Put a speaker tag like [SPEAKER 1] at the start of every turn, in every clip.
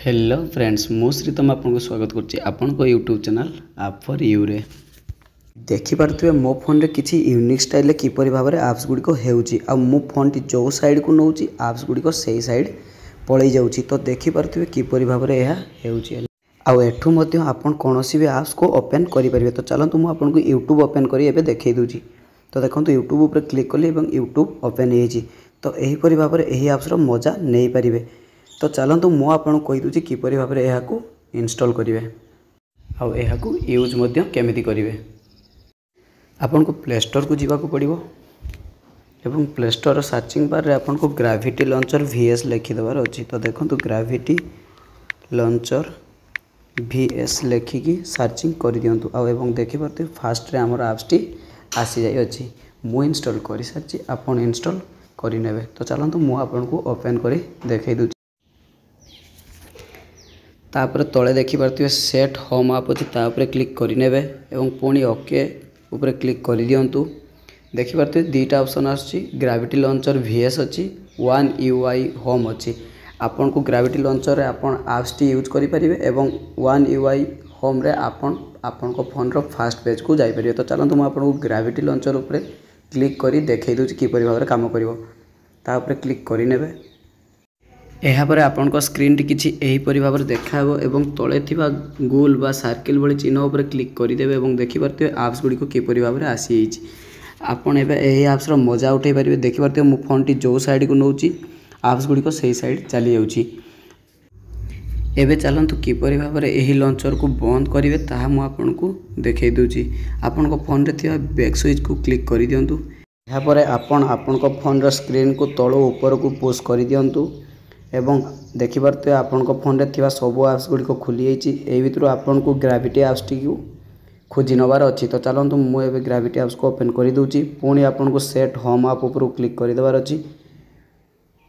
[SPEAKER 1] Hello friends मु श्रीतम आपको स्वागत करुच्ची आपण को यूट्यूब चैनल आप फॉर यू रे देखिपे मो फोन रे किसी यूनिक स्टाइल किपर भाव में आप्स गुड़िक हो मो फोन टी जो साइड को नौ आप्स गुड़िक से साइड पलि जाऊँगी तो देखिपे किपर भाव में यह एठू आपन कौन भी आप्स को ओपन करेंगे। तो चलतु मुझे यूट्यूब ओपन कर देखई दूची। तो देखो यूट्यूब उपर क्लिक कली यूट्यूब ओपन हो तो यहीपरि भाव में यही आप्स मजा नहीं पारे। तो चलतु मु आपन कहीदे किपर भाव में यह इंस्टॉल करेंगे आउ यूज केमिति करेंगे। आपन को प्ले स्टोर को जीवा पड़ो एवं प्ले स्टोर सर्चिंग बार रे आपन को ग्रेविटी लॉन्चर VS लिखिदेवार अच्छी। तो देखो ग्रेविटी लॉन्चर VS लिखिकी सर्चिंग कर दिंतु आउ देखिपे फास्ट रे हमर एप्स टी आसी जाई अच्छी। मु इंस्टॉल कर सारी आपन इंस्टॉल करेंगे। तो चलतु मु आपन को ओपन कर देखई दूँ। तापर तले देखिपे सेट होम आप अच्छी तापर क्लिक करेंगे एवं पुणी ओके ऊपर क्लिक कर दिंतु। देखिपे दुईटा ऑप्शन आसुची ग्रेविटी लॉन्चर VS अच्छी वन UI होम अच्छी। आपन को ग्रेविटी लॉन्चर आपन एप्स टी यूज करेंगे एवं वन UI होम रे आपन को फोन रो फास्ट पेज को जाई परिबे। तो चलतु मैं आपन को ग्रेविटी लॉन्चर ऊपर क्लिक करी देखई दूची किपरि भाव में काम करिवो। ता ऊपर क्लिक करेंगे यापर आपण स्क्रीन टी किसी यहीपरि भाव में देखा एवं तले थिबा गोल बा सर्किल भली चिन्ह उपर क्लिक करदेवे और देखिपे आप्स गुड़िक किपरि भाव में आसी आपन यही आप्स मजा उठे पारे। देखिपे मो फोन टी जो साइड को नौ आप्स गुड़िक से साइड चली जाऊँगी। एबे चलतु किपरि भाव में यही लॉन्चर को बंद करेंगे ताहा मु आपन को देखई दूची। आपन को फोन रे थिबा बैक स्विच को क्लिक कर दिंतु। यापर आपन को फोन रो स्क्रीन को तलो ऊपर को पुश कर दिंतु एवं देखिपे आपन को फोन रे थिबा सब एप्स गुड़िक खुली जाइए। भितर आपन को ग्रेविटी एप्स टी खोजी नबार अच्छी। तो चलतु मुझे ग्रेविटी एप्स को ओपन कर दूची। पुणी आपन को सेट होम आप ऊपर क्लिक कर देवार अच्छी।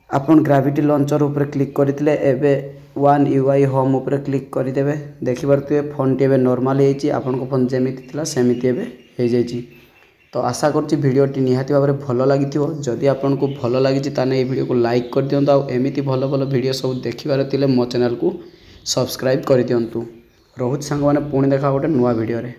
[SPEAKER 1] आपन ग्रेविटी लॉन्चर ऊपर क्लिक करते एबे वन UI होम ऊपर क्लिक करदेवे। देखिपे फोन टी नॉर्मल होती आपन को फोन जमीती थिला सेमिति एबे हो जाइए। तो आशा करछि भिडियोटी निहाती भाव में भल लगी। जदि आपन को भल लगी ताने भिडियो को लाइक कर दियंतु आ एमिति भल भल भिडियो सब देखिबार थिले मो चैनल को सब्सक्राइब कर दियंतु। रोहुत सांग माने पुणी देखा गोटे नुआ भिडियो रे।